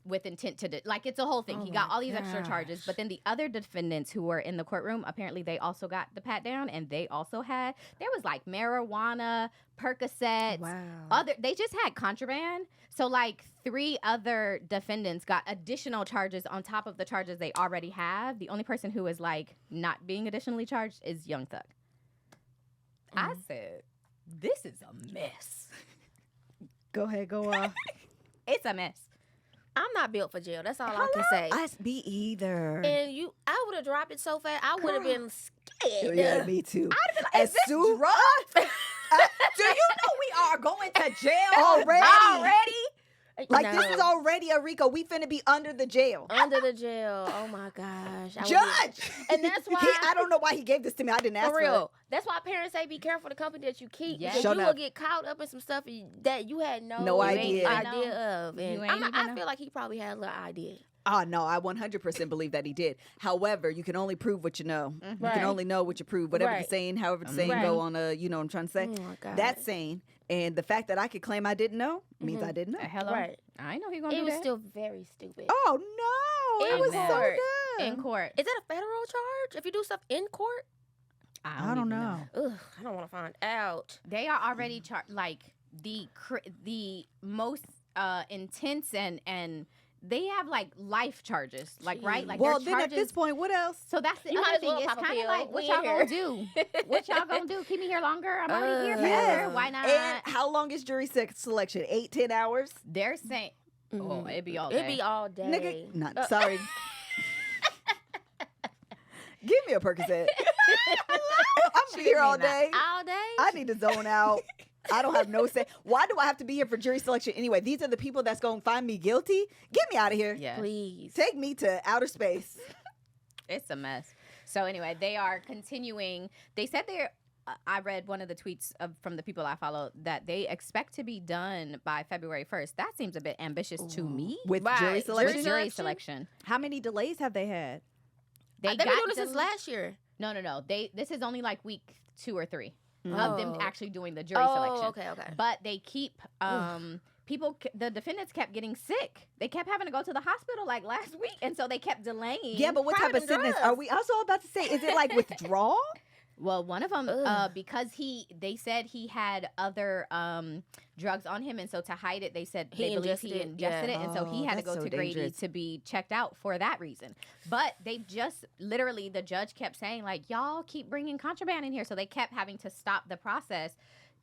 With intent to like it's a whole thing. Oh He got my all these extra gosh. charges, but then the other defendants who were in the courtroom, apparently they also got the pat down, and they also had there was like marijuana, Percocets, Wow. they just had contraband. So like 3 other defendants got additional charges on top of the charges they already have. The only person who is like not being additionally charged is Young Thug. I said, this is a mess. Go ahead, go on. It's a mess. I'm not built for jail. That's all I can say. Me either. And I would have dropped it so fast. I would have been scared. Yeah, me too. Is this soon- drug? Do you know we are going to jail Already? Like, No. this is already a RICO. We finna be under the jail. Under the jail. Oh my gosh. Judge! And that's why I don't know why he gave this to me. I didn't ask for for real. it. That's why parents say be careful the company that you keep. Yeah. Because Shut you up. will get caught up in some stuff that you had No idea. of. You And ain't even I know. feel like he probably had a little idea. Oh, no, I 100% believe that he did. However, you can only prove what you know. You Right. can only know what you prove. Whatever Right. the saying, however the saying Right. go on, you know what I'm trying to say? Oh my God. That's sane. And the fact that I could claim I didn't know means I didn't know. Hello. Right. I know he gonna It do was that. still very stupid. Oh, no. It In was so court. good. In court. Is that a federal charge? If you do stuff in court? I don't even know. Ugh, I don't want to find out. They are already like the most intense and they have like life charges, like right, like Well, their then charges. at this point, what else? So that's the You might other as thing. well It's pop a kind of pill. like, what We y'all in gonna here. do? What y'all gonna do? Keep me here longer? I'm already here Yeah. forever. Why not? And how long is jury selection? 8-10 hours? They're saying, oh, it'd be all day. It'd be all day. Nigga, not sorry. Give me a Percocet. I'm here all day. All day? I need to zone out. I don't have no say. Why do I have to be here for jury selection anyway? These are the people that's going to find me guilty. Get me out of here. Yeah, Please. Take me to outer space. it's a mess. So anyway, they are continuing. They said they're. I read one of the tweets from the people I follow that they expect to be done by February 1st. That seems a bit ambitious to me. With Right. jury With selection? jury selection. How many delays have they had? They've been doing this since last year. No. This is only like week 2 or 3 of them Oh. actually doing the jury selection. Okay. But they keep the defendants kept getting sick. They kept having to go to the hospital like last week, and so they kept delaying. Yeah, but what type of Private sentence? drugs. Are we also about to say, is it like withdrawal? Well, one of them, Ugh. because they said he had other drugs on him, and so to hide it, they said He they believe ingested he it, ingested yeah. it, and so he Oh, had to that's go so to Grady dangerous. to be checked out for that reason. But they just literally, the judge kept saying like, y'all keep bringing contraband in here, so they kept having to stop the process.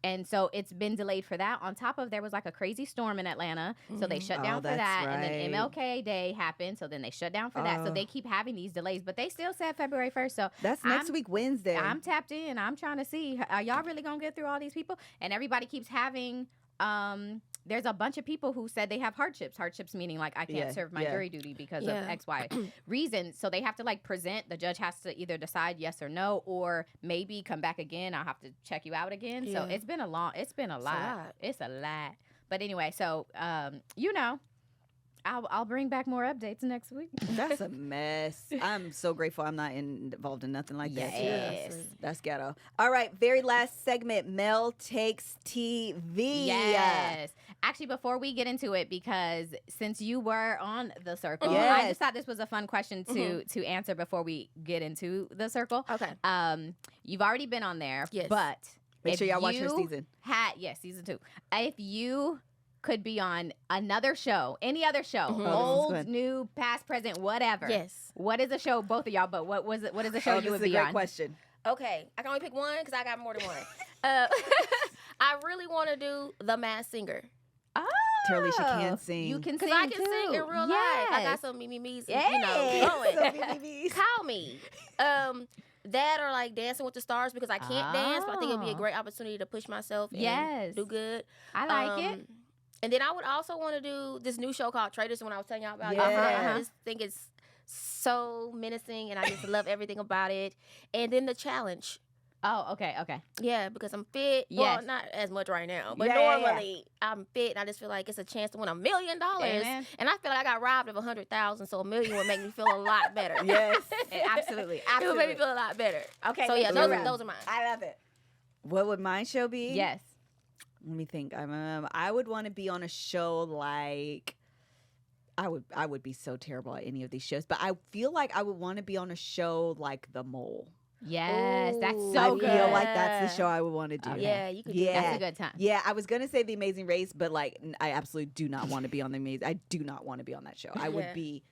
And so it's been delayed for that. On top of there was like a crazy storm in Atlanta. So they shut down for that's that. And then right. MLK Day happened. So then they shut down for that. So Oh. they keep having these delays. But they still said February 1st. So That's next I'm- week, Wednesday. I'm tapped in. I'm trying to see, are y'all really going to get through all these people? And everybody keeps having, there's a bunch of people who said they have hardships. Hardships meaning like I can't Yeah, serve my yeah. jury duty because Yeah. of X, Y reason. So they have to like present. The judge has to either decide yes or no, or maybe come back again. I'll have to check you out again. So Yeah. it's been a lot. lot. It's a lot. But anyway, so I'll bring back more updates next week. That's a mess. I'm so grateful I'm not involved in nothing like that. Yes. That's ghetto. All right, very last segment, Mel Takes TV. Yes. Actually, before we get into it, because since you were on the circle, Yes. I just thought this was a fun question to answer before we get into the circle. Okay. You've already been on there, Yes. but Make if sure y'all watch her you season. season 2. If you could be on another show, any other show, Oh, this is old, good. new, past, present, whatever. Yes. What is a show, both of y'all? But what is a show Oh, you this would is a be great on? question. Okay. I can only pick one because I got more than one. I really want to do The Masked Singer. Oh, Tara Alicia can sing. You can Because sing I can sing in too. real life. I got Yes. some me's, Yes. going. So BBBs. Call me. That or like Dancing with the Stars because I can't dance, but I think it'd be a Oh. great opportunity to push myself and Yes. do good. I like it. And then I would also want to do this new show called Traitors when I was telling y'all about it. Yeah. I just think it's so menacing and I just love everything about it. And then The Challenge. Oh, okay. Yeah, because I'm fit. Yes. Well, not as much right now, but Yeah, yeah, yeah. normally I'm fit and I just feel like it's a chance to win $1 million. Amen. And I feel like I got robbed of 100,000, so $1 million would make me feel a lot better. Yes. Absolutely. It would make me feel a lot better. Okay. So yeah, let's do those it. are mine. I love it. What would my show be? Yes. Let me think. I would want to be on a show like. I would be so terrible at any of these shows, but I feel like I would want to be on a show like The Mole. Yes, that's Ooh, so good. I feel like that's the show I would want to do. Okay. Yeah, you could do That's that. a good time. Yeah, I was gonna say The Amazing Race, but like I absolutely do not want to be on The Amazing. I do not want to be on that show. I would Yeah. be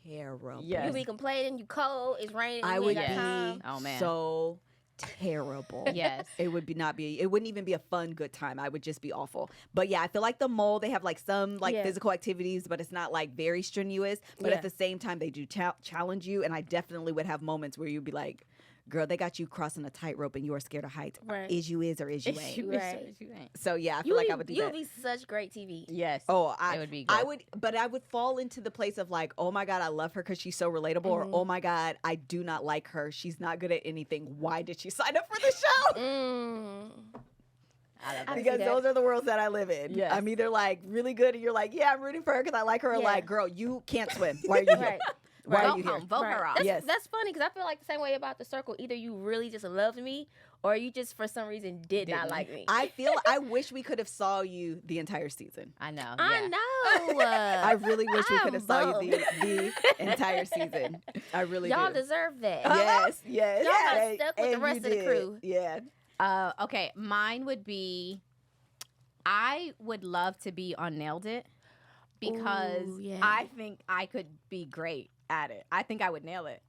terrible. Yes. You be complaining, you cold, it's raining. I you would ain't got time. Oh, man. so terrible. Yes. It would be not be. It wouldn't even be a fun, good time. I would just be awful. But yeah, I feel like The Mole. They have like some like Yeah. physical activities, but it's not like very strenuous. But Yeah. at the same time, they do challenge you, and I definitely would have moments where you'd be like, "Girl, they got you crossing a tightrope, and you are scared of heights. Right. Is you is or is you If ain't?" you Right. wish you ain't. So yeah, I feel You like would I would do you that. would be such great TV. Yes. Oh, it would be I good. would, but I would fall into the place of like, oh my God, I love her because she's so relatable, or oh my God, I do not like her. She's not good at anything. Why did she sign up for the show? Mm. I love I that. Because that. those are the worlds that I live in. Yes. I'm either like really good and you're like, yeah, I'm rooting for her because I like her, or Yeah. like, girl, you can't swim. Why are you here? Right. Why Go are you here? home. Vote her off. That's, Yes. that's funny because I feel like the same way about The Circle. Either you really just loved me, or you just for some reason did not Didn't. like me. I wish we could have saw you the entire season. I know. I yeah. know. I really wish we could have saw you bummed. the entire season. I really Y'all do. deserve that. Yes, yes. Y'all got And- stuck with the and rest you of the did. crew. Yeah. Okay, mine would be. I would love to be on Nailed It because Ooh, yeah. I think I could be great at it. I think I would nail it.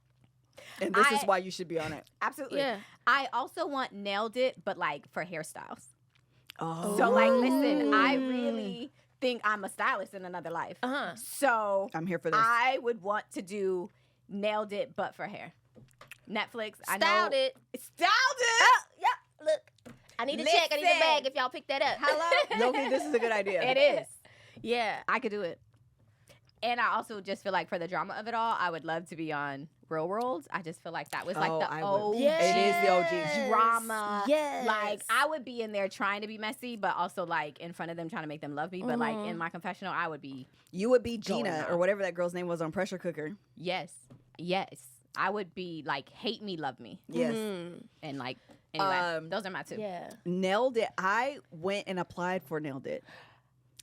And this is I- why you should be on it. Absolutely. Yeah. I also want Nailed It, but like for hairstyles. Oh. So like, listen, I really think I'm a stylist in another life. Uh-huh. So I'm here for this. I would want to do Nailed It, but for hair. Netflix. I Styled know. it. Styled it. Oh, yeah. Look. I need a check. I need a Listen. bag if y'all pick that up. Hello. Loki, this is a good idea. It is. Yeah. I could do it. And I also just feel like for the drama of it all, I would love to be on Real World. I just feel like that was like Oh, the I would. old Yeah. It is the OG. drama. Yes. Like I would be in there trying to be messy, but also like in front of them trying to make them love me. But like in my confessional, I would be You would be Going Gina on. or whatever that girl's name was on Pressure Cooker. yes. I would be like hate me, love me, Yes. Mhm. and like anyway, Um, those are my two. Yeah. Nailed It. I went and applied for Nailed It.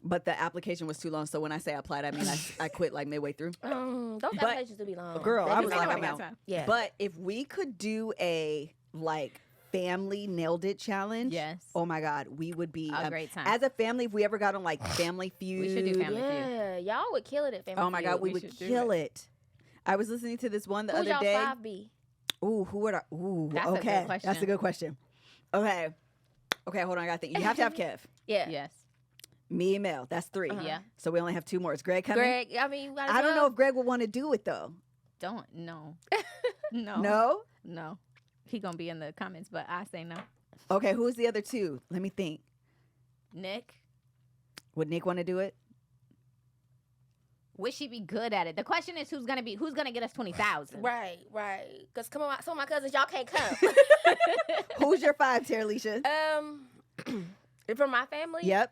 But the application was too long. So when I say I applied, I mean I quit like midway through. Those But- applications do be long. Girl, They I be was long. like, I'm out. Yeah. But if we could do a like family Nailed It challenge, Yes. oh my God, we would be A great time. As a family, if we ever got on like Family Feud. should do Family Feud. yeah. Y'all would kill it at Family Oh my God, Feud. we We would should do kill it. I was listening to this one the Who's other y'all day. 5B? Ooh, who would I? Ooh, That's a good okay. question. That's a good question. Okay. Okay, hold on. I got to think. You have to have Kev. Yeah. Yes. Me and Mel. That's 3. Uh-huh. Yeah. So we only have 2 more. Is Greg coming? Greg, I mean, I don't know if Greg would want to do it though. Don't no. No. No? No. He gonna be in the comments, but I say no. Okay, who's the other 2? Let me think. Nick. Would Nick want to do it? Would she be good at it? The question is who's gonna get us 20,000? Right. Because some of my cousins, y'all can't come. Who's your 5, Tara Alicia? From my family, Yep.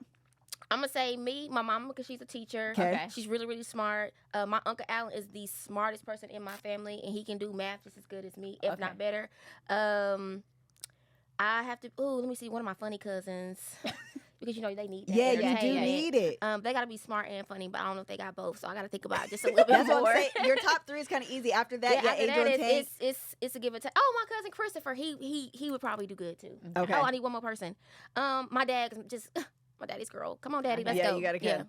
I'm gonna say me, my mama, because she's a teacher. Okay. She's really, really smart. My Uncle Alan is the smartest person in my family, and he can do math just as good as me, if Okay. not better. I have to. Let me see. One of my funny cousins, because you know they need that. Yeah, you do entertainment. need it. They gotta be smart and funny, but I don't know if they got both, so I gotta think about it just a little bit That's more. what I'm saying. Your top 3 is kind of easy. After that, yeah, after Angel that, and Tank. it's a give and take. Oh, my cousin Christopher, he would probably do good too. Okay. Oh, I need one more person. My dad just my daddy's girl. Come on, daddy, let's yeah, go. you gotta come. Yeah.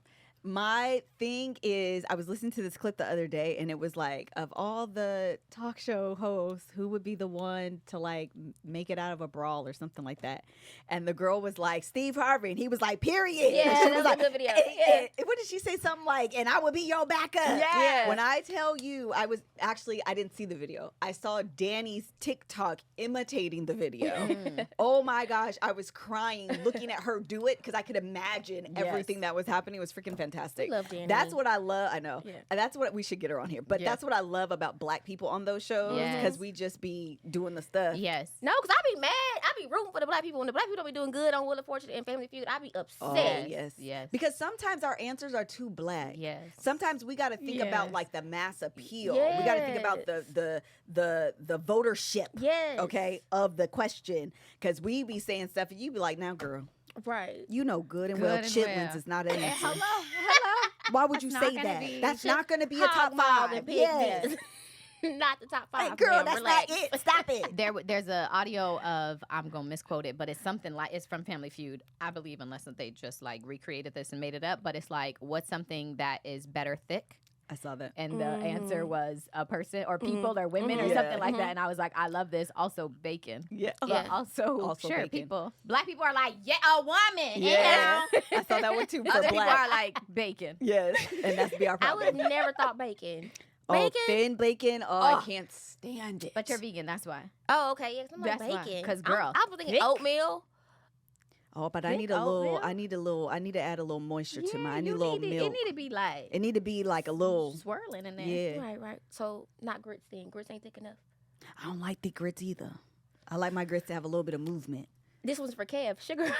My thing is, I was listening to this clip the other day, and it was like, of all the talk show hosts, who would be the one to like make it out of a brawl or something like that? And the girl was like, Steve Harvey, and he was like, period. Yeah, And she that was a like, good video. "Eh, eh." What did she say? Something like, and I would be your backup. Yeah. When I tell you, I didn't see the video. I saw Danny's TikTok imitating the video. Oh my gosh, I was crying looking at her do it because I could imagine Yes. everything that was happening. It was freaking fantastic. We love Danny. That's what I love. I know. Yeah. And that's what we should get her on here. But Yeah. that's what I love about Black people on those shows Yes. because we just be doing the stuff. Yes. No, because I be mad. I be rooting for the Black people. When the Black people don't be doing good on Wheel of Fortune and Family Feud, I be upset. Oh, yes. Yes. Because sometimes our answers are too Black. Yes. Sometimes we got to think about Yes. like the mass appeal. We got to think about the votership. Yes. Okay, of the question, because we be saying stuff and you be like, now girl, Right. You know good and Good well and chitlins well. is not an answer. Hello. Why would you That's say not gonna that? be- That's not going to be a Hog top mauled and 5. pig Yeah. feet. Not the top 5. Hey, girl, ma'am. that's Relax. not it. Stop it. There's a audio of, I'm gonna misquote it, but it's something like, it's from Family Feud, I believe, unless they just like recreated this and made it up. But it's like, what's something that is better thick? I saw that. And the answer was a person or people or women or Yeah. something like that. And I was like, I love this. Also bacon. Yeah. But Yeah. also sure, bacon. people. Black people are like, yeah, a woman. Yeah. Yeah. I saw that one too for Other people black. are like bacon. Yes. And that's be our I would problem. have never thought bacon. Oh, Bacon? thin bacon. Oh, I Oh. can't stand it. But you're vegan, that's why. Oh, okay. Yeah, 'cause I'm like That's why, bacon. 'cause, girl, I'm thinking thick. oatmeal. Oh, but I Thick need a little. oatmeal? I need to add a little moisture to mine. I need a you little need it. milk. It need to be like It need to be like a little. swirling in there. Yeah. Right. So not grits then. Grits ain't thick enough. I don't like thick grits either. I like my grits to have a little bit of movement. This one's for Kev. Sugar.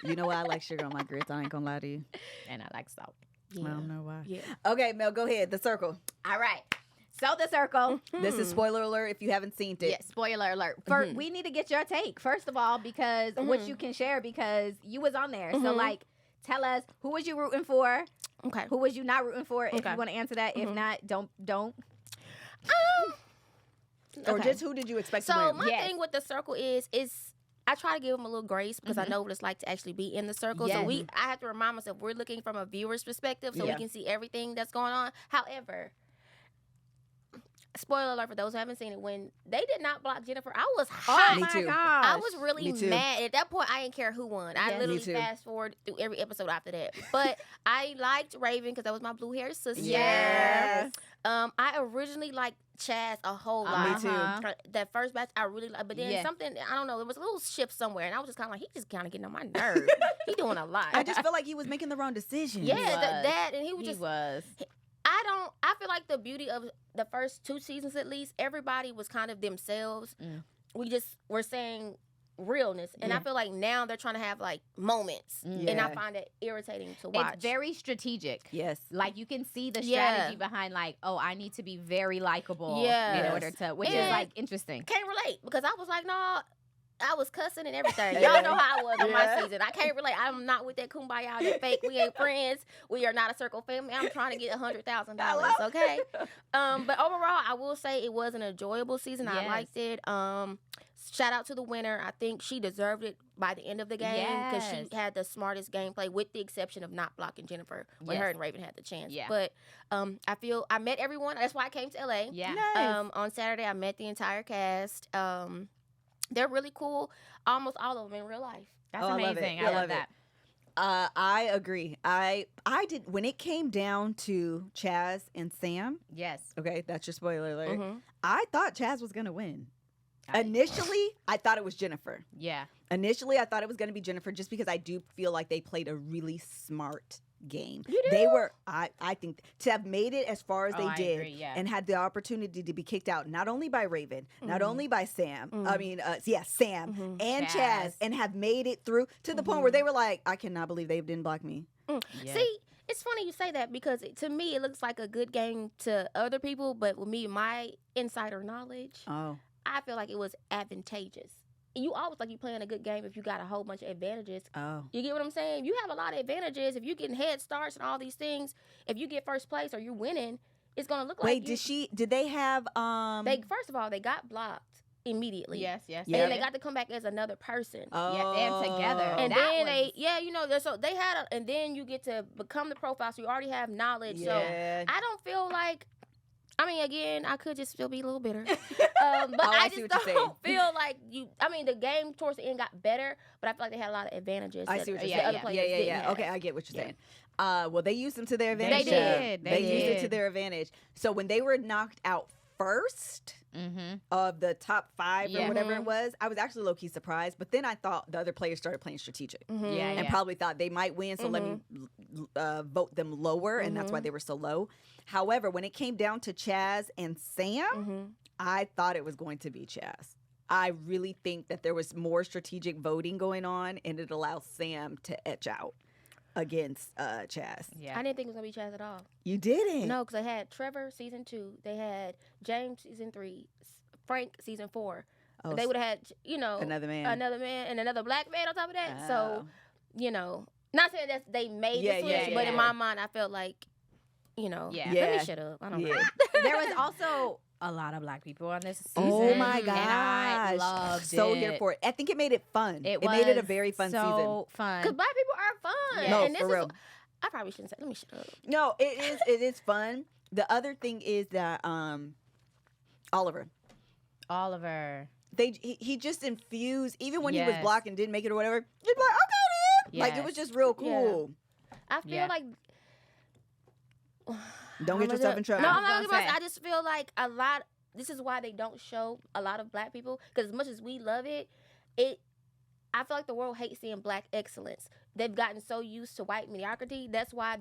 You know what? I like sugar on my grits. I ain't gonna lie to you. And I like salt. I don't know why. Yeah. Okay, Mel, go ahead. The circle. All right. So the circle. This is spoiler alert if you haven't seen it. Yeah, spoiler alert. We need to get your take, first of all, because what you can share, because you was on there. So, like, tell us, who was you rooting for? Okay. Who was you not rooting for? If Okay. you want to answer that. If not, don't. Or Okay. just who did you expect to So win? my Yes. thing with the circle is I try to give them a little grace because I know what it's like to actually be in the circle. So Yes. I have to remind myself we're looking from a viewer's perspective so Yeah. we can see everything that's going on. However, spoiler alert for those who haven't seen it, when they did not block Jennifer, I was hot. Me my too. gosh. I was really Me too. mad. At that point, I didn't care who won. I Yeah. literally Me too. fast forward through every episode after that. But I liked Raven because that was my blue hair sister. Yes. I originally liked Chaz a whole lot. Me too. Uh-huh. That first batch, I really liked. But then Yeah. something, I don't know, there was a little shift somewhere. And I was just kind of like, he just kind of getting on my nerves. He doing a lot. I just feel like he was making the wrong decision. yeah, was. that. And he was He just, was. I feel like the beauty of the first 2 seasons at least, everybody was kind of themselves. Mm. We just were saying realness. And I Yeah. feel like now they're trying to have like moments. Mm. And I Yeah. find it irritating to watch. It's very strategic. Yes. Like, you can see the Yeah. strategy behind, like, oh, I need to be very likable Yes. in order to, which is, And- like, interesting. Can't relate because I was like, no, I was cussing and everything. Y'all know how I was on my Yeah. season. I can't relate. I'm not with that kumbaya, that fake. We ain't friends. We are not a circle family. I'm trying to get $100,000. Okay. But overall, I will say it was an enjoyable season. I Yes. liked it. Shout out to the winner. I think she deserved it by the end of the game because Yes. she had the smartest gameplay, with the exception of not blocking Jennifer when Yes. her and Raven had the chance. Yeah. But I met everyone. That's why I came to LA. Yeah. Nice. On Saturday, I met the entire cast. They're really cool. Almost all of them in real life. That's Oh, I love it. amazing. I I love love it. that. I agree. I did when it came down to Chaz and Sam. Yes. Okay, that's your spoiler alert. Mhm. I thought Chaz was gonna win. I- Initially, I thought it was Jennifer. Yeah. Initially, I thought it was going to be Jennifer just because I do feel like they played a really smart game. You do? They were, I think, to have made it as far as Oh, they I did agree, yeah. and had the opportunity to be kicked out, not only by Raven, not Mhm. only by Sam, Mhm. I mean, Sam Mhm. and Chaz. Chaz, and have made it through to the point where they were like, I cannot believe they didn't block me. Yeah. See, it's funny you say that because to me it looks like a good game to other people, but with me, my insider knowledge, Oh. I feel like it was advantageous. You always like you playing a good game if you got a whole bunch of advantages. Oh. You get what I'm saying? You have a lot of advantages. If you're getting head starts and all these things, if you get first place or you're winning, it's gonna look Wait, like did they have, They first of all they got blocked immediately. Yes. Yes. And Yeah. then they got to come back as another person. Oh. and together. And That then was- so they had and then you get to become the profile, so you already have knowledge. So Yeah. I don't feel like, I mean, again, I could just still be a little bitter. But Oh, I I see just what you're don't feel like the game towards the end got better, but I feel like they had a lot of advantages. I that see what the you're yeah, saying. other players didn't have. Okay, I get what you're Yeah. saying. Well, they used them to their advantage. did. They They used it to did. their advantage. So when they were knocked out first Mm-hmm. of the top 5 or Yeah. whatever Mhm. it was, I was actually low-key surprised. But then I thought the other players started playing strategic. Mhm. Yeah, And probably thought they might win, so let me vote them lower, and that's why they were so low. However, when it came down to Chaz and Sam, Mhm. I thought it was going to be Chaz. I really think that there was more strategic voting going on, and it allowed Sam to etch out against Chaz. Yeah. I didn't think it was gonna be Chaz at all. You didn't. No, because they had Trevor season 2, they had James season 3, Frank season 4. Oh, they would have had, another man. And another black man on top of that. Oh. So, not saying that they made the switch, but in my mind, I felt like, let me shut up. I don't know. There was also a lot of black people on this season. Oh my gosh. And I loved it. So here for it. I think it made it fun. It made it a very fun season. So fun. Because black people are fun. Yeah. No, and this for real. I probably shouldn't say. Let me shut up. No, it is fun. The other thing is that Oliver. He just infused, even when he was blocked and didn't make it or whatever, you'd be like, okay, then. Like, it was just real cool. Yeah. I feel like... Don't get yourself in trouble. No, I'm not going to say. I just feel like this is why they don't show a lot of black people, because as much as we love it, I feel like the world hates seeing black excellence. They've gotten so used to white mediocrity. That's why,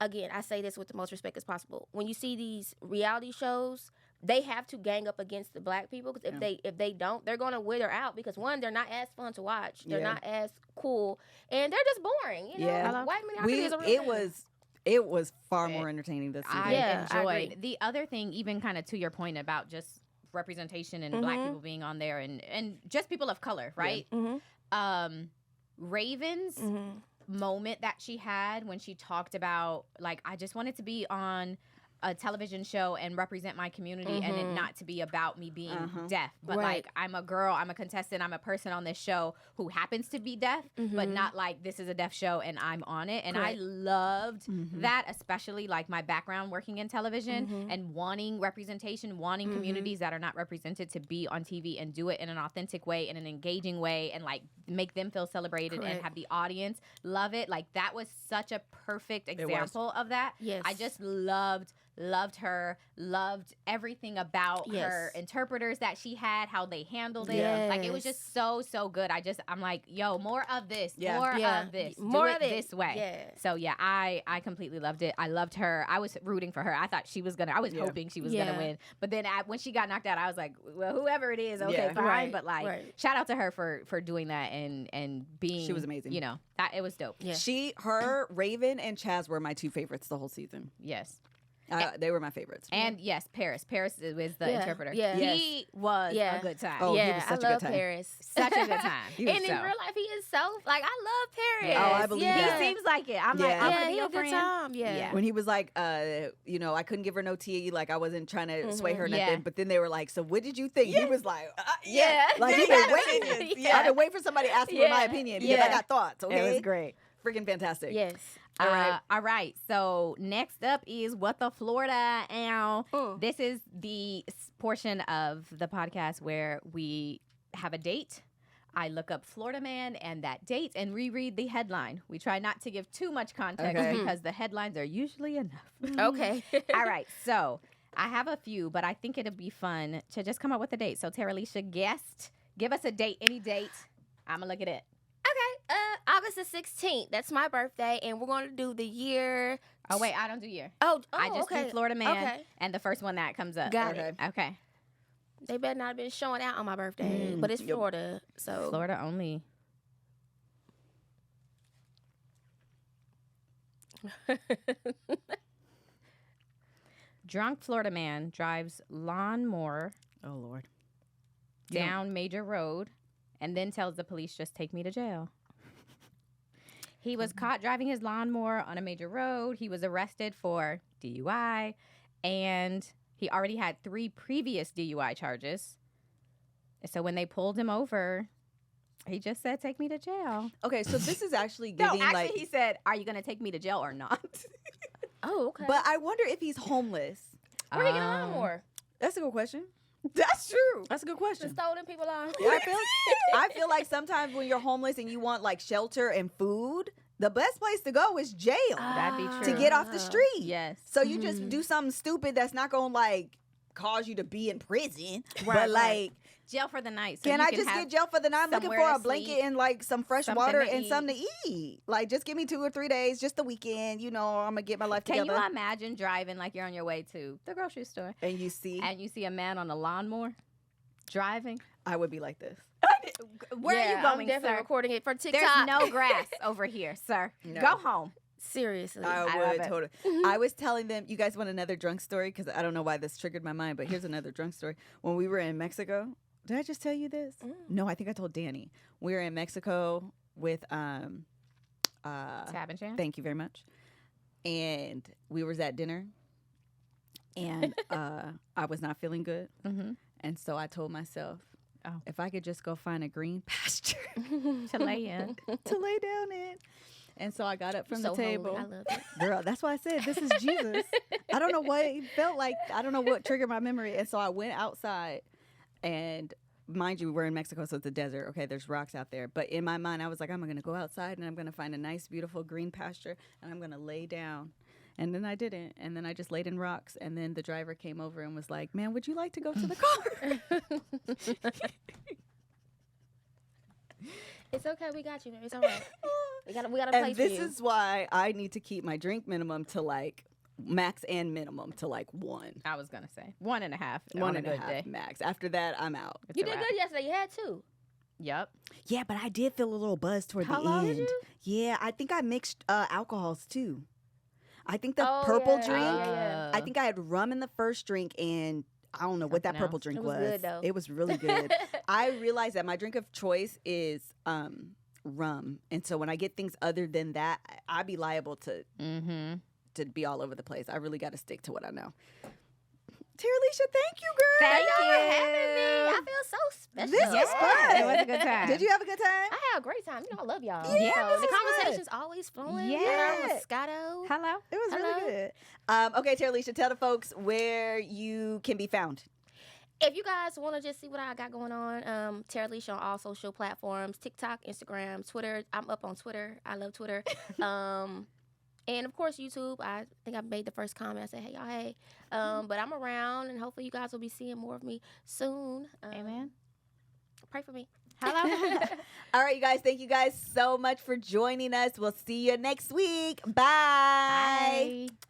again, I say this with the most respect as possible. When you see these reality shows, they have to gang up against the black people, because if they don't, they're going to wither out, because one, they're not as fun to watch. They're not as cool, and they're just boring. White mediocrity is a real thing. It was far more entertaining this season. I enjoyed. The other thing, even kind of to your point about just representation and black people being on there and just people of color, right? Yeah. Raven's moment that she had when she talked about, like, I just wanted to be on a television show and represent my community and it not to be about me being deaf, but like, I'm a girl, I'm a contestant, I'm a person on this show who happens to be deaf, but not like this is a deaf show and I'm on it. And I loved that, especially like my background working in television and wanting representation, wanting communities that are not represented to be on TV and do it in an authentic way, in an engaging way, and like make them feel celebrated and have the audience love it. Like, that was such a perfect example of that. Yes. I just loved her, loved everything about her interpreters that she had, how they handled it. Like, it was just so good. I'm like, yo, more of this, more of this, more of it this way. Yeah. So yeah, I completely loved it. I loved her. I was rooting for her. I thought she was I was hoping she was gonna win. But then when she got knocked out, I was like, well, whoever it is, okay, fine. Right. But like, shout out to her for doing that and being. She was amazing. That it was dope. Yeah. Her, Raven, and Chaz were my two favorites the whole season. Yes. They were my favorites. And yes, Paris. Paris was the interpreter. Yeah. He was a good time. Oh, he was such a good time. Paris. Such a good time. And in real life, he is so, like, I love Paris. Oh, I believe that. He seems like it. I'm like, I'm going to be your friend. Good time. Yeah. When he was like, I couldn't give her no tea. Like, I wasn't trying to sway her or nothing. But then they were like, so what did you think? He was like, Like, he's been waiting. I've been waiting for somebody to ask me my opinion because I got thoughts, okay? It was great. Freaking fantastic. Yes. All right. So next up is What the Florida. This is the portion of the podcast where we have a date. I look up Florida man and that date and reread the headline. We try not to give too much context because the headlines are usually enough. Okay. All right. So I have a few, but I think it'd be fun to just come up with a date. So Tara Alicia, give us a date, any date. I'm going to look at it. Okay, August the 16th. That's my birthday, and we're going to do the year. Oh, wait, I don't do year. Oh, I just do Florida man, okay. And the first one that comes up. Got it. Okay. They better not have been showing out on my birthday, but it's Florida, so. Florida only. Drunk Florida man drives lawnmower. Oh, Lord. Down major road. And then tells the police, just take me to jail. He was caught driving his lawnmower on a major road. He was arrested for DUI. And he already had 3 previous DUI charges. So when they pulled him over, he just said, take me to jail. Okay, so this is actually giving he said, are you going to take me to jail or not? Oh, okay. But I wonder if he's homeless. Where did he get a lawnmower? That's a good question. That's true. That's a good question. Just stolen people on. Yeah, I feel like sometimes when you're homeless and you want like shelter and food, the best place to go is jail. That'd be true. To get off the street. Yes. So you just do something stupid that's not going to like cause you to be in prison. Right, but like jail for the night. So can I just get jail for the night? I'm looking for a blanket and like some fresh water and something to eat. Like just give me 2 or 3 days, just the weekend. I'm gonna get my life together. Can you imagine driving like you're on your way to the grocery store and you see a man on a lawnmower driving? I would be like this. Where are you going, I'm definitely sir? Recording it for TikTok. There's no grass over here, sir. No. Go home. Seriously. I would totally. I was telling them, you guys want another drunk story? Because I don't know why this triggered my mind, but here's another drunk story. When we were in Mexico, Did I just tell you this? Mm. No, I think I told Danny. We were in Mexico with Tab and Jam. thank you very much. And we was at dinner, and I was not feeling good. Mm-hmm. And so I told myself, Oh. if I could just go find a green pasture To lay in. to lay down in. And so I got up from So the holy. table. I love it. Girl, that's why I said this is Jesus. I don't know what it felt like. I don't know what triggered my memory. And so I went outside, and mind you, we're in Mexico, so it's a desert. Okay, there's rocks out there. But in my mind, I was like, I'm going to go outside, and I'm going to find a nice, beautiful green pasture, and I'm going to lay down. And then I didn't. And then I just laid in rocks. And then the driver came over and was like, "Man, would you like to go to the car?" It's okay. We got you, man. It's all right. We got a place And for this you. is why I need to keep my drink minimum to like max and minimum to like 1. I was going to say 1.5 One on a and a good half day. max. After that, I'm out. It's You a did wrap. good yesterday. You had 2. Yep. Yeah, but I did feel a little buzz toward How the long end. did you? Yeah, I think I mixed alcohols too. I think the Oh, purple yeah, drink. yeah. I think I had rum in the first drink, and I don't know what that Something purple else. drink It was good, though. It was really good. I realized that my drink of choice is rum, and so when I get things other than that, I be liable to Mm-hmm. be all over the place. I really got to stick to what I know. Tara Alicia, thank you, girl. Thank Y'all you. for having me. I feel so special. This was fun. It was a good time. Did you have a good time? I had a great time. You know, I love y'all. Yeah, so this the is fun. conversation's always flowing. Yeah. Shout out Moscato. Hello. It was Hello. really good. Okay, Tara Alicia, tell the folks where you can be found. If you guys want to just see what I got going on, Tara Alicia on all social platforms, TikTok, Instagram, Twitter. I'm up on Twitter. I love Twitter. And of course, YouTube. I think I made the first comment. I said, hey, y'all, hey. But I'm around, and hopefully you guys will be seeing more of me soon. Amen. Pray for me. Hello. All right, you guys. Thank you guys so much for joining us. We'll see you next week. Bye. Bye.